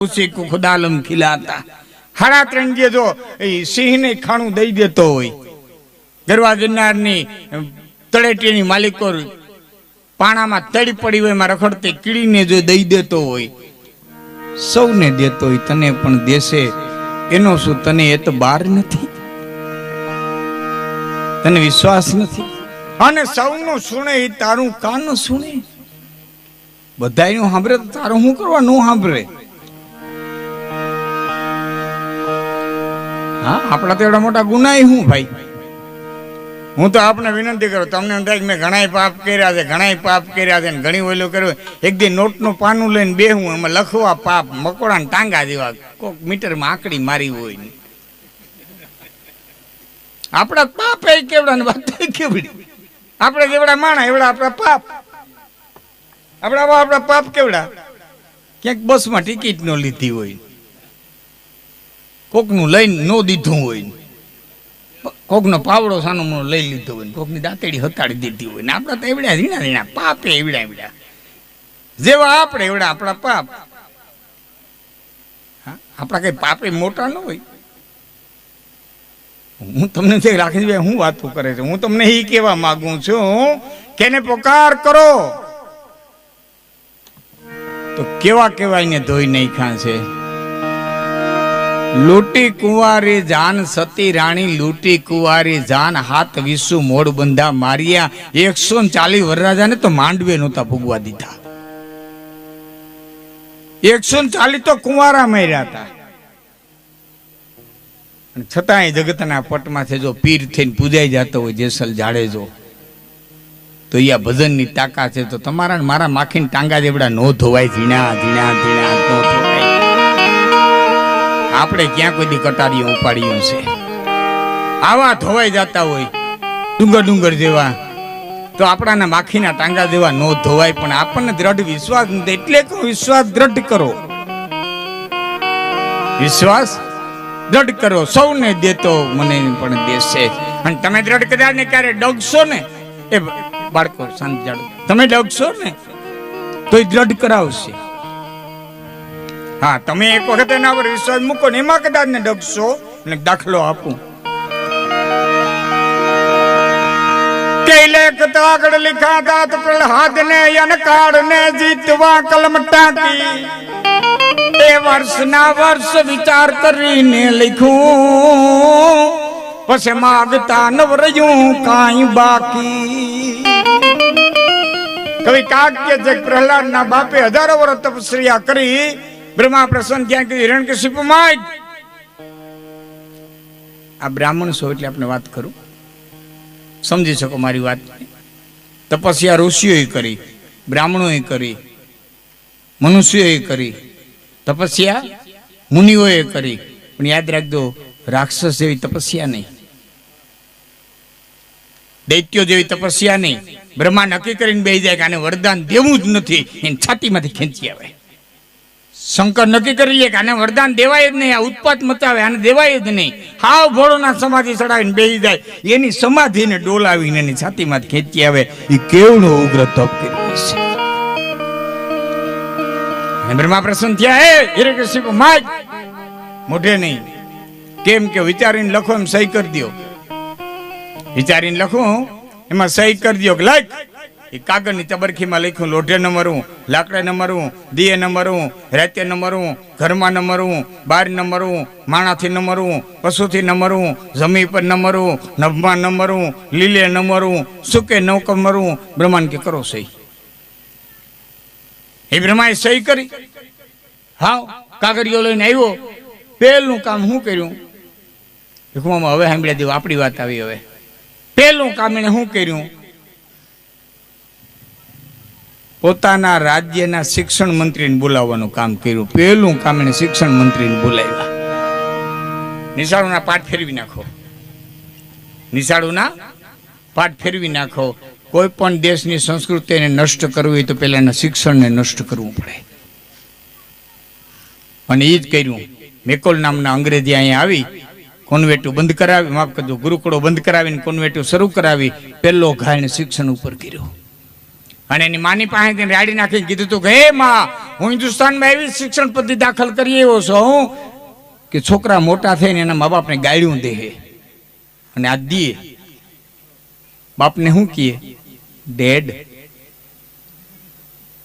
उसी को खुदालम खिलाता। 3.5 जे जो सिंह ने खाणु दई देतो होय, गरवा गिरनारनी तळेटीनी मालिको पाणामां तड़ी पड़ी होय मां रखड़ती कीड़ीने जो दई देतो होय, सौने देतो होय, तने पण देशे एनो शुं? तने ए तो बार नथी, तने विश्वास नथी अने सौनो सुणे ए तारू कान सुणे, बधाईनु सांभळे तो तारू शुं करवा नो सांभळे? हाँ आपड़ा तो एवढा मोटा गुना ही हूँ भाई। हूँ तो आपने विनंती करूँ, तमने एम थाय के मैं घणाय पाप कर्या छे, घणाय पाप कर्या छे, घणी ओलो कर्यो। एक दी नोट नो पानु लईने बेहूं, एमां लखवा पाप मकोड़ा ने टांगा जेवा कोक मीटर में आकड़ी मारी होय। आपड़ा पाप ए केवड़ा ने वात केवड़ी, आपड़ा जेवड़ा माणा एवड़ा आपड़ा पाप, आपड़ा पाप केवड़ा। क्यांक बस में टिकिट नो लीधी होय, कोकनु लईने नो दीधुं होय, कोकनो पावड़ो सानो मनो लई लीधो होय, कोकनी दातेड़ी हताड़ी दीधी होय ने आपड़ा तो एवड़ा झीणा झीणा पाप एवड़ा एवड़ा जेवा आपणे एवड़ा आपड़ा पाप। हाँ आपड़ा कई पापे मोटा न होय। हूँ तमने जे राखी भाई हूँ वातो करे छे, हूँ तमने ई कहेवा मांगू छुं के ने पुकार करो तो केवा केवायने धोई नहीं खाशे। लूटी कुंवारी जान सती राणी, लूटी कुंवारी जान हाथ विसु मोड़ बंधा मारिया। 140 वरराजा ने तो मांडवे नोता भोगवा दीधा, 140 तो कुंवारा मर्या था। छतांय जगतना पटमांथी जो पीर थईने पूजाई जातो होय जेसल जाडेजो, तो या भजन नी ताकात छे तो तमारा ने मारा माखीने टांगा जेवड़ा नो धोवाय, झीणा झीणा झीणा नो धोवाय। आपणे क्या कोई दी कटारीओ उपाड़ीओ छे, आवा धोवाई जाता होय डूंगर डूंगर जेवा, तो आपणाना माखीना टांगा जेवा नो धोवाय। पण आपणने दृढ़ विश्वास नथी એટલે કે विश्वास दृढ़ करो, विश्वास दृढ़ करो। सौने देतो मने पण देशे। अने तमे दृढ़ કર્યા ને ક્યારે ડગશો ને એ બાળકો શાંત જાડો, તમે ડગશો ને તો એ દૃઢ કરાવશે। हाँ तमे एक वखत एना पर विश्वास मूको ने एमां कदाच ने डगशो। ने दाखलो आपू के लेख तागड़ लिखा था तो प्रहलाद ने अनकाड़ ने जीतवा कलम टाकी। ए वर्ष ना वर्ष विचार करीने लिखूं, पछे मागता नवरयूं काई बाकी। कवि काव्य जग प्रहलाद ना बापे हजारों वर्ष तपस्या करी, ब्रह्मा प्रसन्न क्या कि हिरण्यकशिपु माय। आ ब्राह्मण छो એટલે આપણે વાત કરું, સમજી શકો મારી વાત। તપસ્યા ઋષિઓએ કરી, બ્રાહ્મણોએ કરી, મનુષ્યોએ કરી, તપસ્યા મુનિઓએ કરી, પણ યાદ રાખજો રાક્ષસ જેવી તપસ્યા નહીં, દૈત્યો જેવી તપસ્યા નહીં। બ્રહ્મા નક્કી કરીને બેસી જાય કે આને વરદાન દેવું જ નથી, એને છાતીમાંથી ખેંચી આવે। शंकर नक्की कर लिए आने वरदान देवाय ज नहीं, आ उत्पात मचावे आने देवाय ज नहीं। हाव भोळोना समाधि चढ़ावीने बेही जाय, एनी समाधिने डोलावीने एनी छातीमां खेंची आवे। ई केवड़ो उग्र तप कर्यो छे। ब्रह्मा प्रसन्न थया, हे हिरण्यकशिपु माय मोढे नहीं, केम के विचारीने लखो एम सही कर दियो, विचारीने लखो एमां सही कर दियो के लख। कागज नी चबरखी में लिखूं, लोढे न मरूं, लाकड़े न मरूं, दिए न मरूं, राते न मरूं, घर में न मरूं, बार न मरूं, माणाथी न मरूं, पशुथी न मरूं, जमीन पर न मरूं, नभमा न मरूं, लीले न मरूं, सूके नौक मरूं। ब्रह्मांड के करो सही। ए ब्रह्माए सही करी। हां कागरियो लईने आव्यो, पहेलुं काम शुं कर्युं? देखो हवे सांभळ्या देव आपणी वात आवी। हवे पहेलुं काम एणे शुं कर्युं? પોતાના રાજ્યના શિક્ષણ મંત્રીને બોલાવવાનું કામ કર્યું। પહેલું કામ એને શિક્ષણ મંત્રીને બોલાવ્યા। નિશાળોના પાઠ ફેરવી નાખો, નિશાળોના પાઠ ફેરવી નાખો। કોઈ પણ દેશની સંસ્કૃતિને નષ્ટ કરવી હોય તો પહેલા એના શિક્ષણને નષ્ટ કરવું પડે, અને એ જ કર્યું। મેકોલ નામના અંગ્રેજી અહીંયા આવી, કોન્વેન્ટો બંધ કરાવી, માફ કરજો, ગુરુકુળો બંધ કરાવીને કોન્વેન્ટો શરૂ કરાવી। પહેલો ઘાયને શિક્ષણ ઉપર કર્યો। અને એની માની પાસે રાડી નાખીને કીધું તું કે હે માં, હું હિન્દુસ્તાનમાં એવી શિક્ષણ પદ્ધતિ દાખલ કરી એવો છું કે છોકરા મોટા થઈને એના મા બાપને ગાળ્યું દે અને આ દે બાપને શું કહીએ ડેડ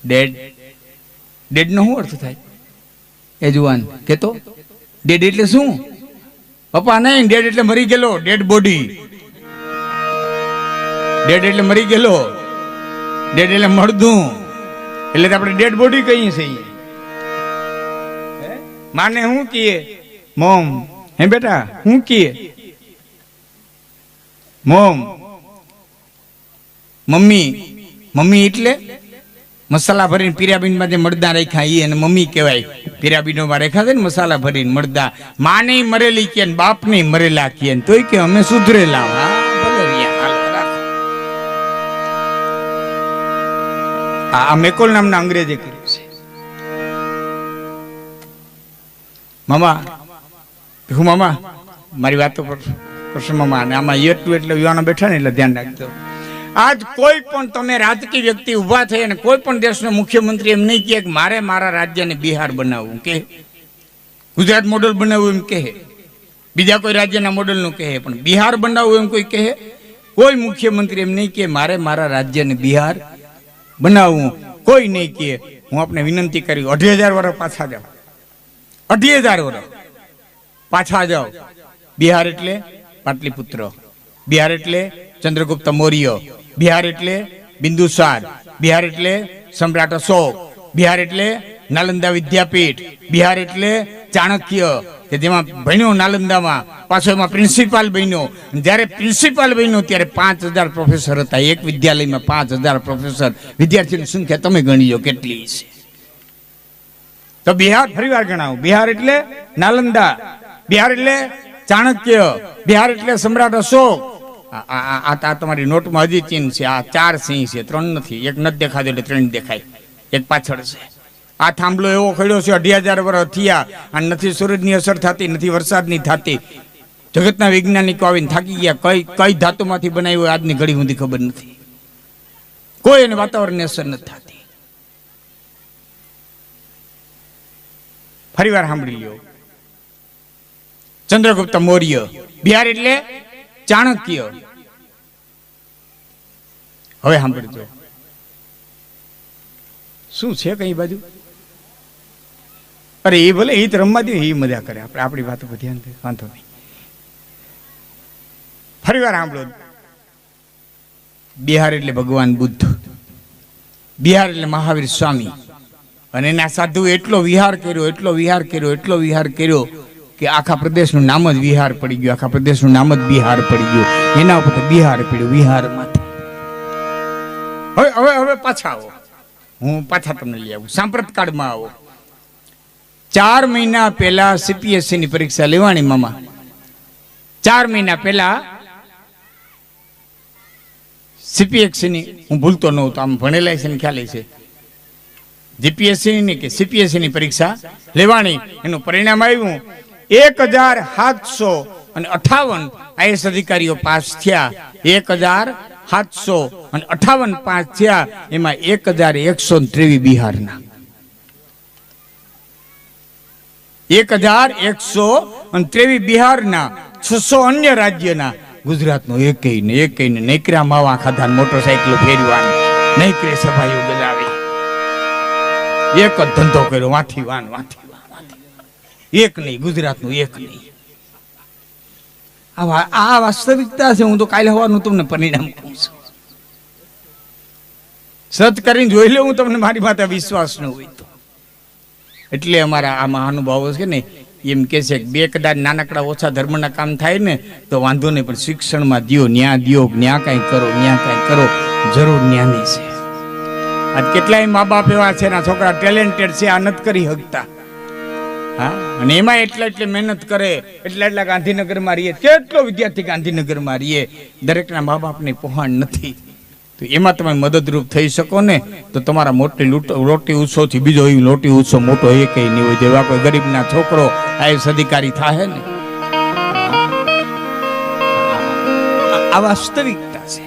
ડેડ ડેડ નો શું અર્થ થાય એ જુવાન કેતો ડેડ એટલે શું પપ્પા નહીં ડેડ એટલે મરી ગયેલો ડેડ બોડી ડેડ એટલે મરી ગયેલો ડેડ એટલે મળદું એટલે આપણે ડેડ બોડી કહીએ છીએ માને શું કહીએ મોમ હે બેટા શું કહીએ મોમ મમ્મી મમ્મી એટલે મસાલા ભરીને પિરાબીનમાં જે મરદા રાખ્યા એ અને મમ્મી કહેવાય પિરાબીનોમાં રાખ્યા છે ને મસાલા ભરીને મરદા માં નહીં મરેલી કે બાપ નહીં મરેલા કે તોય કે અમે સુધરેલા આ મેકોલ નામના અંગ્રેજે કર્યું છે મામા હું મામા મારી વાતો કરશો મામા અને આમાં એટલું એટલે યુવાનો બેઠા ને એટલે ધ્યાન રાખજો આજ કોઈ પણ તમે રાજકીય વ્યક્તિ ઉભા થઈ અને કોઈ પણ દેશનો મુખ્યમંત્રી એમ નહીં કહે કે મારે મારા રાજ્યને બિહાર બનાવવું કે ગુજરાત મોડલ બનાવવું એમ કહે બીજા કોઈ રાજ્યના મોડલનું કહે પણ બિહાર બનાવવું એમ કોઈ કહે કોઈ મુખ્યમંત્રી એમ નહીં કહે મારે મારા રાજ્યને બિહાર બનાવવું કોઈ નહીં કહે હું આપને વિનંતી કરી 2,500 વર્ષ પાછા જાઓ 2,500 વર્ષ પાછા જાઓ બિહાર એટલે પાટલીપુત્ર બિહાર એટલે ચંદ્રગુપ્ત મૌર્ય બિહાર એટલે બિંદુસાર બિહાર એટલે સમ્રાટ અશોક બિહાર એટલે નાલંદા વિદ્યાપીઠ બિહાર એટલે ચાણક્ય કે જેમાં ભણ્યો નાલંદામાં પાછો એમાં પ્રિન્સિપાલ બન્યો જ્યારે પ્રિન્સિપાલ બન્યો ત્યારે 5,000 પ્રોફેસર હતા એક વિદ્યાલયમાં 5,000 પ્રોફેસર વિદ્યાર્થીઓની સંખ્યા તમે ગણીજો કેટલી છે તો બિહાર ફરીવાર ગણાવું બિહાર એટલે નાલંદા બિહાર એટલે ચાણક્ય બિહાર એટલે સમ્રાટ અશોક આ તમારી નોટમાં હજી ચિહ્ન છે આ 4 સિંહ છે 3 નથી એક નથી દેખાતો એટલે 3 દેખાય એક પાછળ છે આ થાંભલો એવો ખડ્યો છે 2,500 વર્ષ થયા અને નથી સૂરજની અસર થતી નથી વરસાદની થતી જગતના વૈજ્ઞાનિકો આવીને થાકી ગયા કઈ ધાતુમાંથી બનાવ્યું આજની ઘડી સુધી ખબર નથી કોઈ એને વાતાવરણની અસર નથી થતી ફરી વાર સાંભળી લ્યો ચંદ્રગુપ્ત મૌર્ય બિહાર એટલે ચાણક્ય હવે સાંભળજો શું છે કઈ બાજુ અરે એ ભલે એ તો રમવા દે એ મજા કરે આપણે આપણી વાતો પર ધ્યાન દે વાંધો નહીં ફરી વાર સાંભળો બિહાર એટલે ભગવાન બુદ્ધ બિહાર એટલે મહાવીર સ્વામી અને એના સાધુ એટલો વિહાર કર્યો કે આખા પ્રદેશનું નામ જ વિહાર પડી ગયું આખા પ્રદેશનું નામ જ બિહાર પડી ગયું એના ઉપર બિહાર પડ્યું વિહાર માંથી હવે પાછા આવો હું પાછા તમને લઈ આવું સાંપ્રત કાળમાં આવો 4 મહિના પહેલા CPSC ની પરીક્ષા લેવાની મામા 4 મહિના પહેલા CPSC ની હું ભૂલતો ન તો આમ ભણેલા છે ને ખ્યાલ છે GPSC ની કે CPSC ની પરીક્ષા લેવાની એનું પરિણામ આવ્યું 1,758 IAS અધિકારીઓ પાસ થયા 1,758 પાસ થયા એમાં 1,123 બિહારના 1,123 બિહારના 600 અન્ય રાજ્યના ગુજરાતનો એકઈને નૈકરા માવા ખાધા મોટરસાઇકલ ફેરવાની નૈકરે સભાઈઓ ગજાવી એક જ ધંધો કર્યો વાથી વાન એક નહીં ગુજરાતનું એક નહીં આ વાસ્તવિકતા છે હું તો કાલે હવાનું તમને પરિણામ કહું છું સત કરીને જોઈ લે હું તમને મારી માથે વિશ્વાસ ન હોય તો એટલે અમારા આ મહાનુભાવો છે ને એમ કે છે કે 2 કદાચ નાનકડા ઓછા ધર્મના કામ થાય ને તો વાંધો નહીં પણ શિક્ષણમાં દ્યો ન્યા કાંઈ કરો જરૂર ન્યાની છે આજ કેટલાય મા બાપ એવા છે ના છોકરા ટેલેન્ટેડ છે આ નથી કરી શકતા હા અને એમાં એટલે મહેનત કરે એટલા ગાંધીનગરમાં રહીએ કેટલો વિદ્યાર્થી ગાંધીનગરમાં રહીએ દરેકના મા બાપની પહોંચ નથી તો એમાં તમે મદદરૂપ થઈ શકો ને તો તમારા મોટી રોટી ઉત્સવથી બીજો એ લોટી ઉત્સવ મોટો એ કઈ નહીં હોય જેવા કોઈ ગરીબના છોકરો IAS અધિકારી થાય ને આ વાસ્તવિકતા છે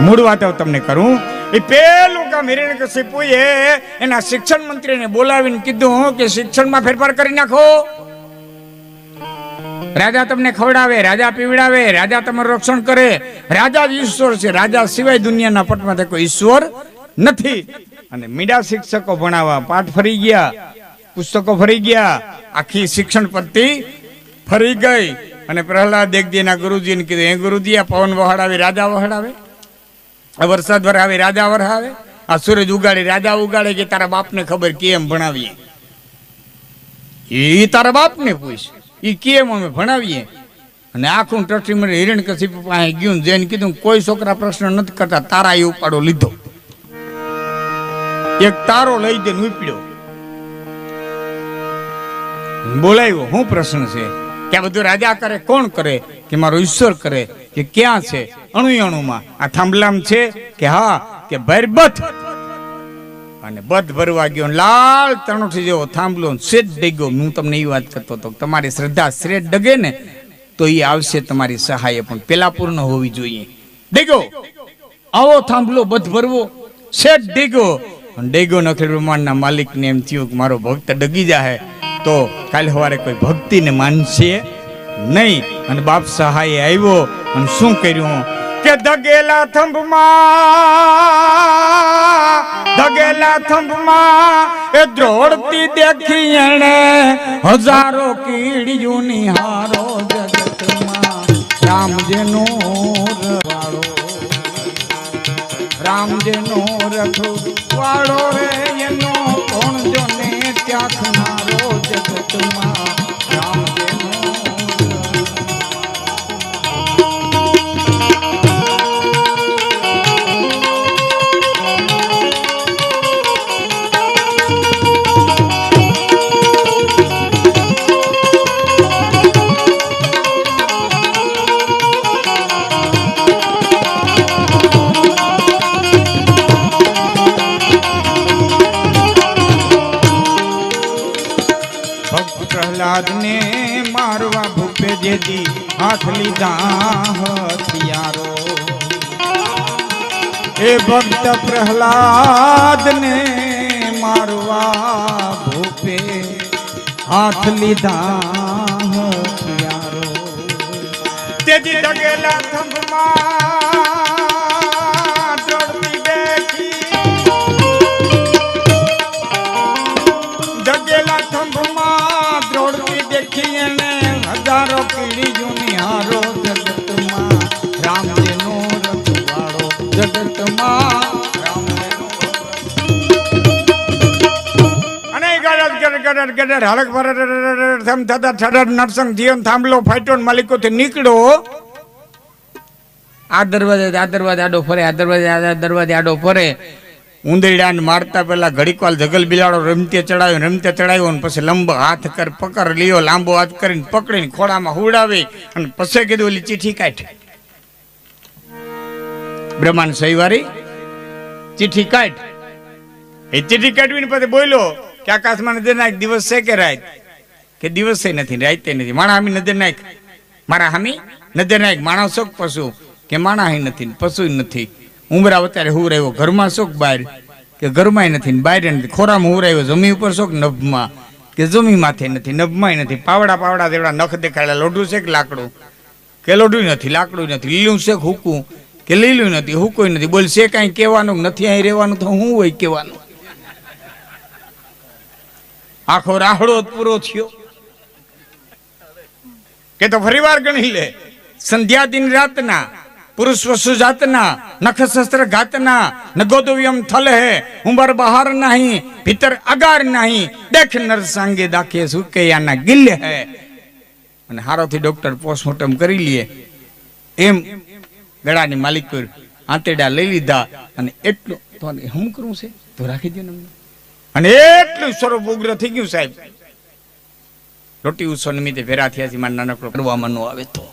મૂળ વાત તમને કરું એ પેલું કામ હિરણ્યકશિપુએ એના શિક્ષણ મંત્રીને બોલાવીને કીધું કે શિક્ષણમાં ફેરફાર કરી નાખો. રાજા તમને ખવડાવે, રાજા પીવડાવે, રાજા તમારું રક્ષણ કરે, રાજા જ ઈશ્વર છે. રાજા સિવાય દુનિયાના પટમાં કોઈ ઈશ્વર નથી. અને મીડા શિક્ષકો ભણાવવા, પાઠ ફરી ગયા, પુસ્તકો ફરી ગયા, આખી શિક્ષણ પદ્ધતિ ફરી ગઈ. અને પ્રહલાદ દેગજીના ગુરુજીને કીધું, એ ગુરુજી, આ પવન વહાડાવે રાજા વહાડાવે, આ વરસાદ વરાવે રાજા વરાવે, આ સૂરજ ઉગાડે રાજા ઉગાડે, કે તારા બાપને ખબર કેમ ભણાવીએ? એ તારા બાપને પૂછ, એ કેમ અમે ભણાવીએ? અને આખું ટ્રસ્ટી મને હિરણ્યકશિપુ પાસે ગયું, જઈને કીધું કોઈ છોકરા પ્રશ્ન નથી કરતા, તારા એ ઉપાડો લીધો. એક તારો લઈ દે ઉપડ્યો, બોલાવ્યો, શું પ્રશ્ન છે? કે આ બધું રાજા કરે, કોણ કરે? કે મારો ઈશ્વર કરે. કે ક્યાં છે? અણુ અણુમાં. આ થાંભલામ છે? કે હા. કે ભર બથ. અને બધ ભરવા ગયો, લાલ તણોઠી જેવો થાંભલો શ્રેષ્ઠ ડગ્યો. હું તમને એ વાત કરતો હતો, તમારી શ્રદ્ધા શ્રેષ્ઠ ડગે ને તો એ આવશે તમારી સહાય, પણ પેલા પૂર્ણ હોવી જોઈએ. ડગ્યો આવો થાંભલો બધ ભરવો, શ્રેષ્ઠ ડગ્યો. ડગ્યો નખેડ બ્રહ્માંડના માલિકને એમ થયું કે મારો ભક્ત ડગી જાય તો કાલે સવારે કોઈ ભક્તિને માનશે નહીં. અને બાપ સહાય આવ્યો અને શું કર્યું કે ધગેલા થંભમાં એ દ્રોડતી દેખી એણે હજારો કીડીયું નિહારો જગતમાં. રામજેનો રવાળો, રામજેનો રખવાળો રે, એનો કોણ જોને ત્યાખનારો જગતમાં. રામજેનો પ્રહલાદને મારવા ભૂપે જેથી હાથ લીધા હથિયારો. એ ભક્ત પ્રહલાદને મારવા ભૂપે હાથ લીધા હથિયારો. તેથી ડગેલા થંભમાં દોડતી દેખી, ડગેલા થંભમાં દોડતી દેખી એને હજારો કીડીયું નિહારો જગતમાં. રામજેનો રખવાળો જગતમાં. અને ગડર હલક ભર થમ થતા ઠડર નરસંગ જીવન થાંભલો ફાટ્યો, માલિકોથી નીકળ્યો. આ દરવાજે આડો ફરે, આ દરવાજે આડો ફરે. ઉંદરડાને મારતા પેલા ઘડીકવાલ જગલ બિલાડો રમતે ચડાવ્યો અને પછી લંબો હાથ કર પકડ લ્યો, લાંબો હાથ કરીને પકડીને ખોળામાં હુડાવી અને પછી કીધું ઓલી ચીઠી કાઢ. બ્રહ્માંડ સહીવારી ચીઠી કાઢ. એ ચીઠી કાઢવીને પછી બોલ્યો કે આકાશમાં નજર નાખ, દિવસ છે કે રાત? કે દિવસે નથી, રાતે નથી. માણા હામી નજર નાખ, મારા હામી નજર નાખ. માણસ શોખ પશુ? કે માણા હી નથી, પશુ નથી. ઉમરા અત્યારે હુવરાયો, ઘરમાં શોખ બહાર? કે ઘરમાં નથી, બહાર નથી. ખોરામાં હુવરાયો, જમી ઉપર શોખ? નભમાં? કે જમી માથે નથી, નભમાં નથી. પાવડા જેવડા નખ દેખાડ્યા. લોઢું છે કે લાકડું? કે લોઢું નથી, લાકડું નથી. લીલું છે કે હુકું? કે લીલું નથી, હુકું નથી. બોલ છે કાંઈ કહેવાનું નથી, અહીં રહેવાનું તો હું હોય કહેવાનું? આખો રાહડો પૂરો થયો કે તો ફરીવાર ગણી લે. સંધ્યા દિન રાતના, પુરુષ વસુ જાતના, નખ શસ્ત્ર ઘાતના, નગોદવ્યમ થલ હે, ઉંબર બહાર નહીં, ભીતર અગાર નહીં, દેખ નર સાંગે દાખે સુકૈયાના ગિલ્લે હે. અને હારોથી ડોક્ટર પોસ્ટમોર્ટમ કરી લે એમ ગળાની માલિક આંતેડા લઈ લીધા. અને એટલું તો શું કરવું છે તો રાખી દો ને. અને એટલું સ્વરૂપ ઉગ્ર થઈ ગયું સાહેબ. રોટી ઉત્સવ નિમિત્તે ભેરા થયા છે, મારા નાનકડો કરવામાં ન આવે તો.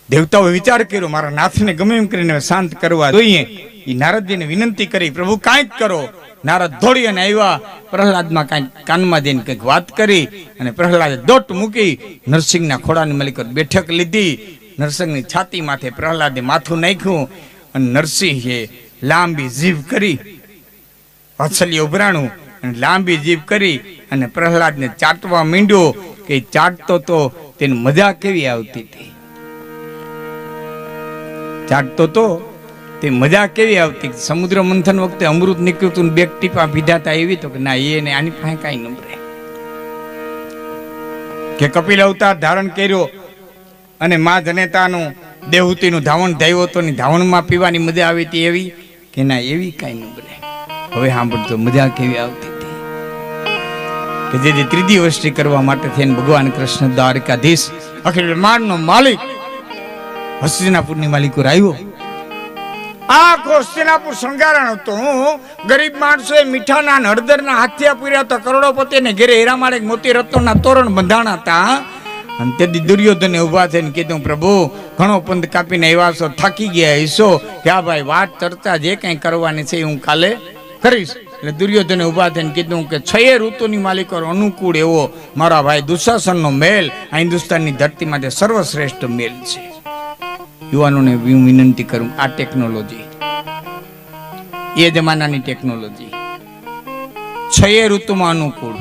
દેવતાઓ વિચાર કર્યો મારા નાથને ગમે એમ કરીને શાંત કરવા જોઈએ. એ નારદજીને વિનંતી કરી, પ્રભુ કાંઈક કરો. નારદ દોડી અને આવ્યા. પ્રહલાદમાં કાંઈક કાનમાં જઈને કંઈક વાત કરી અને પ્રહલાદે દોટ મૂકી નરસિંહના ખોળાની મલિકત બેઠક લીધી. નરસિંહની છાતી માથે પ્રહલાદે માથું નાખ્યું અને નરસિંહે લાંબી જીભ કરી, હથસલી ઉભરાણું અને લાંબી જીભ કરી અને પ્રહલાદને ચાટવા માંડ્યો. કે ચાટતો તો તેની મજા કેવી આવતી હતી, ચાટતો તો તે મજા કેવી આવતી. સમુદ્ર મંથન વખતે અમૃત નીકળ્યું હતું, બે ટીપા પીધા હતા એવી. તો કે ના, એને આની પાસે કાંઈ નંબરે. કે કપિલ અવતાર ધારણ કર્યો અને મા જનેતાનું દેવહૂતિનું ધાવણ થયું હતું, ધાવણમાં પીવાની મજા આવી હતી એવી. કે ના, એવી કાંઈ નંબરે. હવે સાંભળતો મજા કેવી આવતી હતી. કે જે ત્રીજી વસ્તી કરવા માટે થઈને ભગવાન કૃષ્ણ દ્વારકાધીશ અખિલ બ્રહ્માંડનો માલિક હસ્તિનાપુરની માલિકો આવ્યો. આખો હસ્તિનાપુર શણગારણ હતો. ગરીબ માણસોએ મીઠાના અને હળદરના હાથિયા પૂર્યા હતા. કરોડોપતિને ઘેરે હીરામાળે મોતી રત્નોના તોરણ બંધાણા હતા. અને તેથી દુર્યોધને ઉભા થઈને કીધું, પ્રભુ ઘણો પંથ કાપીને આવ્યા છો, થાકી ગયા હશો. કે હા ભાઈ, વાત ચર્ચા જે કંઈ કરવાની છે હું કાલે કરીશ. એટલે દુર્યોધને ઉભા થઈને કીધું કે 6 ઋતુની માલિકો અનુકૂળ એવો મારા ભાઈ દુશાસનનો મેલ આ હિન્દુસ્તાનની ધરતી માટે સર્વશ્રેષ્ઠ મેલ છે. યુવાનોને હું વિનંતી કરું, આ ટેકનોલોજી એ જમાનાની ટેકનોલોજી 6 ઋતુમાં અનુકૂળ.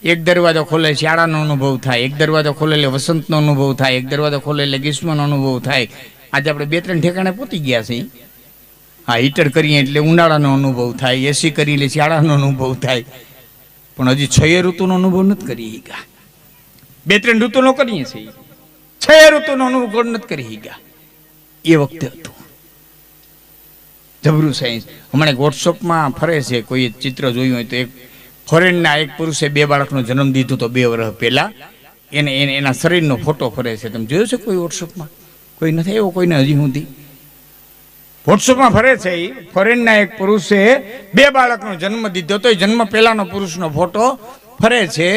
એક દરવાજો ખોલે શિયાળાનો અનુભવ થાય, એક દરવાજો ખોલે એટલે વસંતનો અનુભવ થાય, એક દરવાજો ખોલે એટલે ગ્રીષ્મનો અનુભવ થાય. આજે આપણે 2-3 ઠેકાણે પહોંચી ગયા છે. હા, હીટર કરીએ એટલે ઉનાળાનો અનુભવ થાય, એસી કરી એટલે શિયાળાનો અનુભવ થાય. પણ હજી 6 ઋતુનો અનુભવ નથી કરી ગયા. 2-3 ઋતુનો કરીએ છીએ, 6 ઋતુનો અનુભવ નથી કરી ગયા. એ વખતે હતું જબરું સાયન્સ. હમણાં એક વોટ્સઅપમાં ફરે છે, કોઈ ચિત્ર જોયું હોય તો એક ફોરેનના એક પુરુષે 2 બાળકનો જન્મ દીધો તો 2 વર્ષ પહેલા. એના શરીરનો ફોટો ફરે છે. તમે જોયો છે કોઈ વોટ્સઅપમાં? કોઈ નથી એવો કોઈને હજી સુધી વોટ્સઅપમાં ફરે છે. ફોરેનના એક પુરુષે 2 બાળકનો જન્મ દીધો તો એ જન્મ પહેલાનો પુરુષનો ફોટો ફરે છે.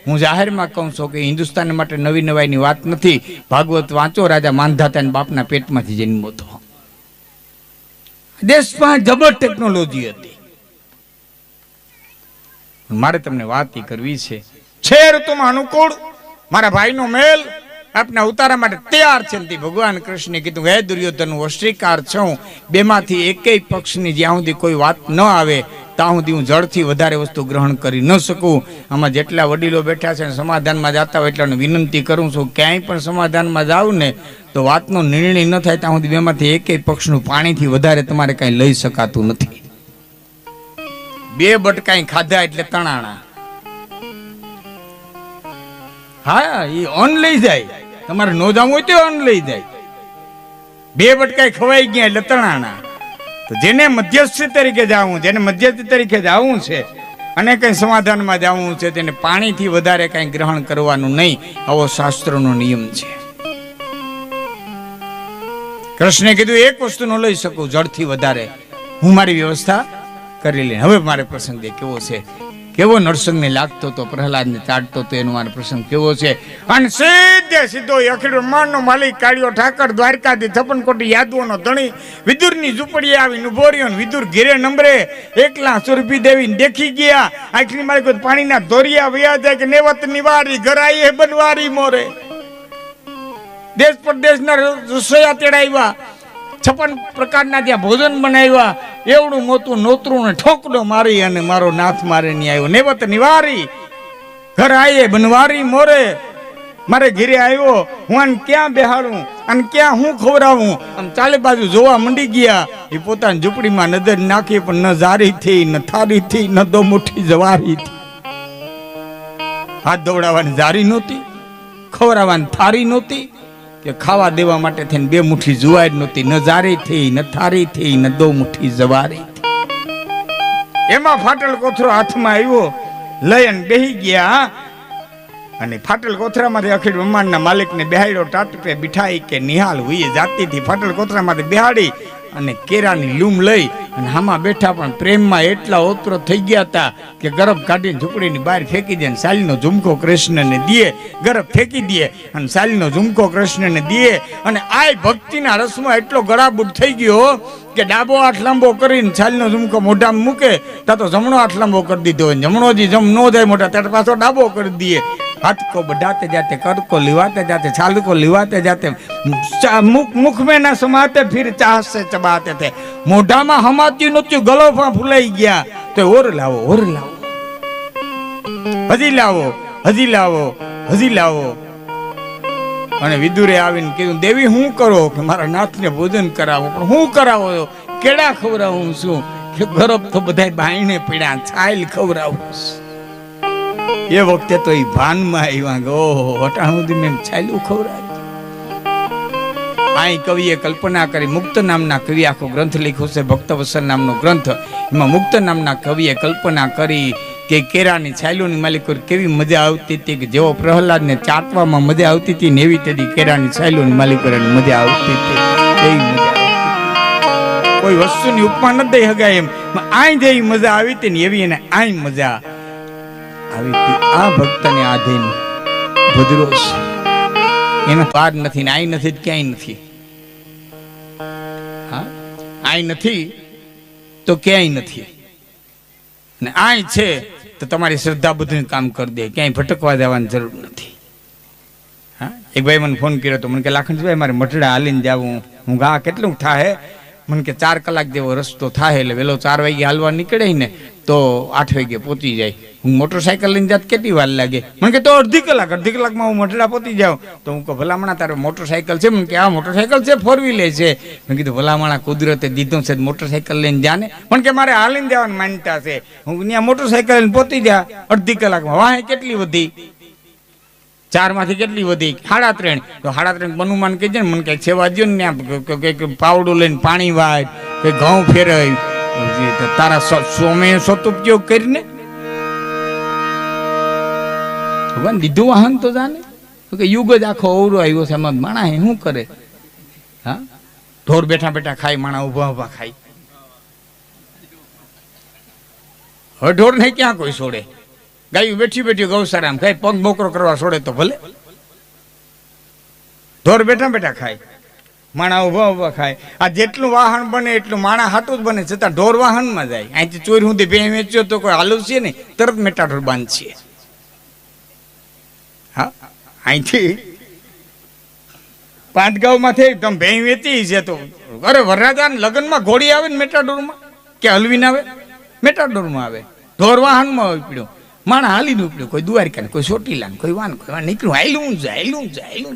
હું જાહેરમાં કહું છું કે હિન્દુસ્તાન માટે નવી નવાઈની વાત નથી. ભાગવત વાંચો, રાજા માંધાતા બાપના પેટમાંથી જન્મો હતો. દેશમાં જબર ટેકનોલોજી હતી. મારે તમને વાત કરવી છે. 6 ઋતુમાં અનુકૂળ મારા ભાઈનો મેલ આપના ઉતારા માટે તૈયાર છે. ભગવાન કૃષ્ણે કીધું, હે દુર્યોધન, હું અસ્વીકાર છું. 2માંથી એકેય પક્ષની જ્યાં સુધી કોઈ વાત ન આવે ત્યાં સુધી હું જળથી વધારે વસ્તુ ગ્રહણ કરી ન શકું. આમાં જેટલા વડીલો બેઠા છે સમાધાનમાં જતા હોય એટલાને વિનંતી કરું છું, ક્યાંય પણ સમાધાનમાં જાવ ને તો વાતનો નિર્ણય ન થાય ત્યાં સુધી 2માંથી એકેય પક્ષનું પાણીથી વધારે તમારે કાંઈ લઈ શકાતું નથી. 2 બટકાઈ ખાધા એટલે તણાણા. હા, એ ઓન લઈ જાય. તમારે નો જવું હોય તો ઓન લઈ જાય. 2 બટકાઈ ખવાઈ ગયા એટલે તણાણા. તો જેને મધ્યસ્થી તરીકે જવું, જેને મધ્યસ્થી તરીકે જવું છે અને કઈ સમાધાનમાં જવું છે, તેને પાણીથી વધારે કઈ ગ્રહણ કરવાનું નહીં. આવો શાસ્ત્રોનો નિયમ છે. કૃષ્ણે કીધું, એક વસ્તુ ન લઈ શકું જળથી વધારે, હું મારી વ્યવસ્થા કરી લે. હવે મારે પ્રસંગ કેવો છે, કેવો નરસંગને લાગતો તો, પ્રહલાદને ચાટતો તો, એનો મારો પ્રસંગ કેવો છે. અને સીધો અખિલ બ્રહ્માંડનો માલિક કાળિયો ઠાકર દ્વારકાથી 56 કોટી યાદવોનો ધણી વિદુરની ઝૂંપડીએ આવીને ઉભો રહ્યો. વિદુર ઘેરે નંબરે એકલા સુરભી દેવીને દેખી ગયા. આખરી માલિક પાણીના ધોરિયા વયા જાય કે નેવત નિવારી ઘરાઈએ બનવારી મોરે. દેશ પરદેશના રસોયા તેડાવ્યા, 56 પ્રકારના ત્યાં ભોજન બનાવ્યા. એવડું મોટું નોતરું ને ઠોકડો મારી અને મારો નાથ મારે ની આવ્યો. નેવત નિવારી ઘર આયે બનવારી મોરે. મારે ઘેરે આવ્યો, હું આને ક્યાં બેહાડું અને ક્યાં હું ખવડાવું. આમ ચાલે બાજુ જોવા મંડી ગયા. એ પોતાની ઝૂંપડીમાં નજર નાખી પણ ન જારી થઈ, ન થારી થઈ, ન દો મુઠ્ઠી જવારી થઈ. હાથ દોડાવવાની જારી નહોતી, ખવડાવવાની થારી નહોતી, કે ખાવા દેવા માટે થઈને 2 મુઠ્ઠી જુવાર નહોતી. ન જારી થઈ, ન થારી થઈ, ન દો મુઠ્ઠી જવારી. એમાં ફાટલ કોથરો હાથમાં આવ્યો, લઈ અને બેહી ગયા. અને ફાટલ કોથરામાંથી અખિલ બ્રહ્માંડના માલિકને બેહાડ્યો. ટાટપે બિઠાઈ કે નિહાલ હુઈએ જાતિથી ફાટલ કોથરામાંથી બેહાડી અને કેરાની લૂમ લઈ અને હામાં બેઠા. પણ પ્રેમમાં એટલા ઓતરો થઈ ગયા હતા કે ગરબ કાઢીને ઝૂંપડીની બહાર ફેંકી દે. સાલીનો ઝુમકો કૃષ્ણને દે, ગરબ ફેંકી દે અને સાલીનો ઝુમકો કૃષ્ણને દે. અને આ ભક્તિના રસમાં એટલો ગળાબૂટ થઈ ગયો કે ડાબો હાથ લાંબો કરીને સાલીનો ઝુમકો મોઢામાં મૂકે ત્યાં તો જમણો હાથ લાંબો કરી દીધો હોય. જમણો જે જમ ન જાય મોટા ત્યારે પાછો ડાબો કરી દે. हाथ को बढ़ाते जाते, कर को लिवाते जाते, छाल को लिवाते जाते, मुख में न समाते फिर चाह से चबाते थे। मोढ़ा में हमाती नोती गलोफा फूलाई गया तो और लावो हजी लावो हजी लावो हजी लावो। અને વિદુરે આવીને કીધું દેવી હું કરો કે મારા નાથને ભોજન કરાવો, પણ હું કરાવો કેળા ખવડાવું છું કે ગરબ તો બધા બાઈને પીડા છાલ ખવડાવું। એ વખતે તો એ ભાનમાં આવ્યા કે ઓહો હટાણ સુધી મેં છાયલું ખવડાવ્યું। આ કવિએ કલ્પના કરી, મુક્ત નામના કવિ આખો ગ્રંથ લખ્યો છે, ભક્તવત્સલ નામનો ગ્રંથ। એમાં મુક્ત નામના કવિએ કલ્પના કરી કે કેરાની છાયલોની માલિકો કેવી મજા આવતી હતી, કે જેવો પ્રહલાદને ચાટવામાં મજા આવતી હતી ને એવી તેથી કેરાની છાયલોની માલિકોને મજા આવતી હતી, એવી મજા આવતી। કોઈ વસ્તુની ઉપમા ન દઈ હગાય એમ આઈ જેવી મજા આવી હતી ને એવી એને આઈ મજા આવી હતી। આ ભક્તને આધીન ભદ્રો છે, એનો પાર નથી ને આઈ નથી ક્યાંય નથી। હા આઈ નથી તો ક્યાંય નથી, ને આય છે તો તમારી શ્રદ્ધા બધું કામ કરી દે, ક્યાંય ભટકવા જવાની જરૂર નથી। હા એક ભાઈ મને ફોન કર્યો તો મને કે લાખનભાઈ મારે મઠડા હાલીને જાવું। હું ગા કેટલું થાય? મને કે 4 કલાક જેવો રસ્તો થાય, એટલે વહેલો 4 વાગે હાલવા નીકળે ને તો 8 વાગે પહોંચી જાય। હું મોટરસાયકલ લઈને જાત કેટલી વાર લાગે? મને કે તો અડધી કલાકમાં હું મઠડા પહોંચી જાઉં। તો હું કહું ભલામણા તારે મોટરસાયકલ છે? મને કે આ મોટરસાયકલ છે, 4 વ્હીલર છે। મેં કીધું ભલામણા કુદરતે દીધું છે મોટરસાયકલ લઈને જાને, પણ કે મારે હાલીને જવાની માન્યતા છે। હું ત્યાં મોટરસાયકલ લઈને પહોંચી જા અડધી કલાકમાં। વાહે કેટલી વધી? 4 માંથી કેટલી વધી? 3.5। તો 3.5 બનુમાન કહી જાય ને, મને કઈક સેવા દો ને, પાવડું લઈને પાણી વાય કે ઘઉં ફેરય, તારા સોમે સતુપયોગ કરીને ભગવાન દીધું વાહન તો જાને કે યુગ જ આખો અવરો આવ્યો છે, એમાં માણા શું કરે? હા ઢોર બેઠા બેઠા ખાય, માણા ઉભા ઉભા ખાય। હવે ઢોર ને ક્યાં કોઈ છોડે? ગાયું બેઠી બેઠી ગૌશાળામાં ખાય, પગ મોકરો કરવા છોડે તો ભલે, ઢોર બેઠા બેઠા ખાય, માણા ઉભા ઉભા ખાય। આ જેટલું વાહન બને એટલું માણા હાટું જ બને, છતાં ઢોર વાહનમાં જાય। અહીંથી ચોરી સુધી બે વેચ્યો તો કોઈ હાલું છે ને તરત મેટાઢોર બાંધશે। હા અહીંથી 5 ગામમાં થઈ તમે ભેં વેચી છે તો અરે વરરાજા લગ્નમાં ઘોડી આવે ને મેટાડોરમાં, કે હલવીને આવે? મેટાડોરમાં આવે, ઢોર વાહનમાં ઉપડ્યો, માણા હાલીને ઉપડ્યો, કોઈ દ્વારકા કોઈ ચોટીલા કોઈ વાન નીકળ્યું, હાયલું જાય।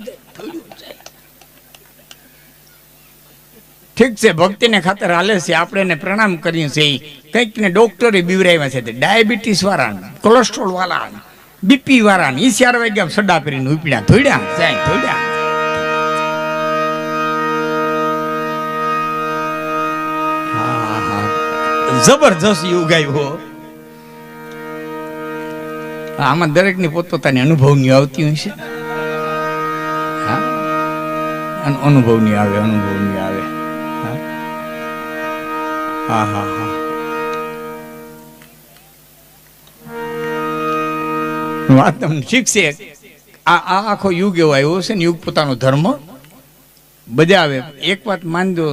ઠીક છે, ભક્તિને ખાતર હાલે છે, આપણે એને પ્રણામ કરીએ છીએ। કંઈક ને ડોક્ટરે બીવરાવ્યા છે, ડાયાબિટીસ વાળા, કોલેસ્ટ્રોલ વાળા, બીપી વાળા, 4 વાગ્યા સડા કરીને ઉપડ્યા, ધોડ્યા। જબરજસ્ત યુગ આવ્યો। આમાં દરેક ની પોતપોતાની અનુભવની આવતી હોય છે। હા અનુભવની આવે। હા હા હા વાત તમને ઠીક છે। આ આખો યુગ એવો આવ્યો છે ને, યુગ પોતાનો ધર્મ બજાવે। એક વાત માનજો,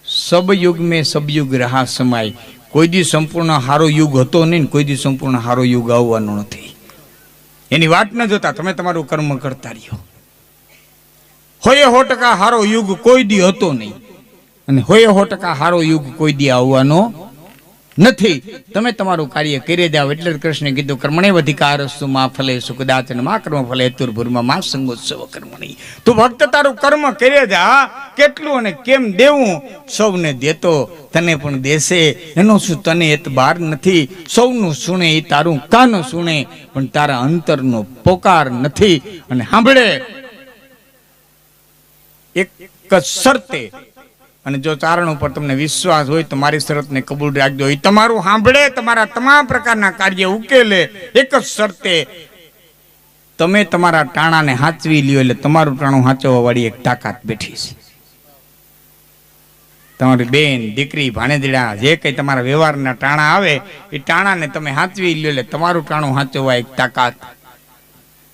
સબ યુગ મેં સબયુગ રહા સમાય। કોઈ દી સંપૂર્ણ હારો યુગ હતો નહીં, કોઈ દી સંપૂર્ણ હારો યુગ આવવાનો નથી। એની વાત ન જોતા તમે તમારું કર્મ કરતા રહ્યો। હોય 100% હારો યુગ કોઈ દી હતો નહીં, અને હોય 100% હારો યુગ કોઈ દી આવવાનો નથી। તમે તમારું કાર્ય કરી જાઓ। એટલે કૃષ્ણે કીધું કર્મણે અધિકારસ્તુ મા ફલે સુખદાચન મા કર્મ ફલે તુર્ભુર્મા મા સંગોત્સવ કર્મણી। તું ભક્ત તારું કર્મ કરી જા, કેટલું અને કેમ દેવું સૌને દેતો તને પણ દેશે। એનો શું તને એતબાર નથી? સૌનું સુણે એ તારું કાન સુણે, પણ તારા અંતરનો પોકાર નથી। અને સાંભળે એક જ શરતે, અને જો ચારણ ઉપર તમને વિશ્વાસ હોય તો મારી શરતને કબૂલ રાખજો। એ તમારું સાંભળે, તમારા તમામ પ્રકારના કાર્ય ઉકેલે। એક જ શરતે, તમે તમારા ટાણાને હાંચવી લ્યો, એટલે તમારું ટાણું હાંચવવા વાળી એક તાકાત બેઠી છે। તમારી બેન, દીકરી, ભાણેજડા જે કઈ તમારા વ્યવહારના ટાણા આવે, એ ટાણાને તમે હાંચવી લ્યો, એટલે તમારું ટાણું હાંચવવા એક તાકાત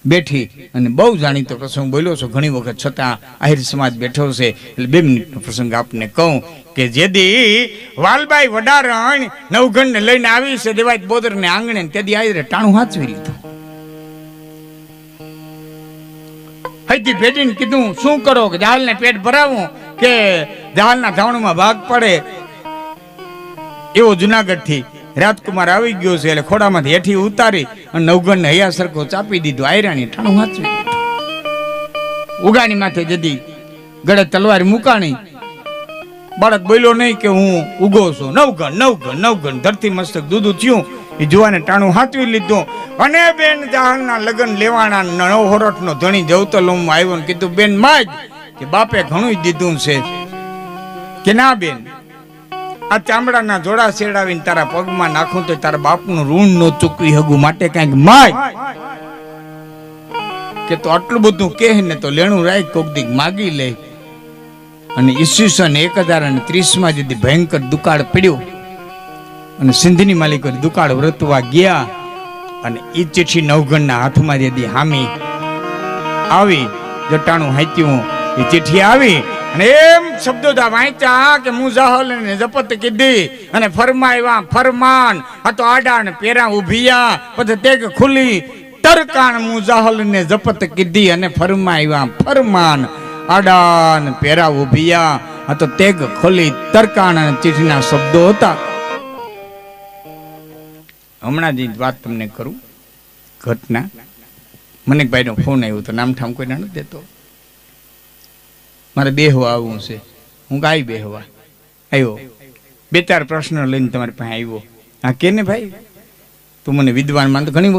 બેઠી। અને બહુ જાણીતો પ્રસંગ બોલ્યો છો ઘણી વખત, છતાં આહિર સમાજ બેઠો છે એટલે 2 મિનિટનો પ્રસંગ આપને કહું કે જેદી વાલબાઈ વડારણ નવઘણ ને લઈને આવી છે દેવાય બોદર ને આંગણે, તેથી આહિરે ટાણું હાંચવી લીધું। અહીંથી ભેટીને કીધું શું કરો કે જહાલને પેટ ભરાવું કે જહાલના ધાવણમાં ભાગ પડે. એવો જુનાગઢ થી રાજકુમાર આવી ગયો છે એટલે ખોડામાંથી હેઠી ઉતારી અને નવગણને હૈયા સરખો ચાપી દીધું. આયરાની ઠાણું વાંચવી ઉગાની માથે જતી ગળે તલવાર મુકાણી. બાળક બોલ્યો નહીં કે હું ઉગો છું. નવગણ ધરતી મસ્તક દૂધું થયું. એ જુવાને ટાણું હાથવી લીધું અને બેન જહાલના લગ્ન લેવાના. નવહોરઠનો ધણી જવતલોમાં આવ્યો ને કીધું બેન માજ કે બાપે ઘણું દીધું છે કે ના બેન આ ચામડાના જોડા શેડાવીને તારા પગમાં નાખું તો તારા બાપનું ઋણ નો ચૂકવી હગું માટે કઈક માગ કે તો આટલું બધું કહે ને તો લેણું રાખ કોક દીક માગી લે. અને ઈસવીસન 1030 જેથી ભયંકર દુકાળ પડ્યો અને સિંધની માલિકો દુકાળ વ્રતવા ગયા અને એ ચિઠ્ઠી નવગણના હાથમાં જેથી હામી આવી જટાણું હાચ્યું એ ચિઠ્ઠી આવી અને એમ શબ્દો વાંચ્યા કે હું જહાલ ને જપત કીધી અને ફરમાવ્યા ફરમાન આ તો આડા ને પેરા ઉભિયા પછી તેગ ખુલી તરકાણ હું જહાલ ને જપત કીધી અને ફરમાવ્યા ફરમાન આડા ને પેરા ઉભિયા આ તો તેગ ખુલી તરકાણ અને ચીઠીના શબ્દો હતા. હમણાં જ વાત તમને કરું ઘટના. મને ભાઈ નો ફોન આવ્યો તો નામ ઠામ કોઈ નથી દેતો. મારે બેહવા આવવું છે. હું ગાય બેહવા આવ્યો. 2-4 પ્રશ્નો લઈને તમારી પાસે આવ્યો. હા કે ને ભાઈ તું મને વિદ્વાન માન તો ઘણી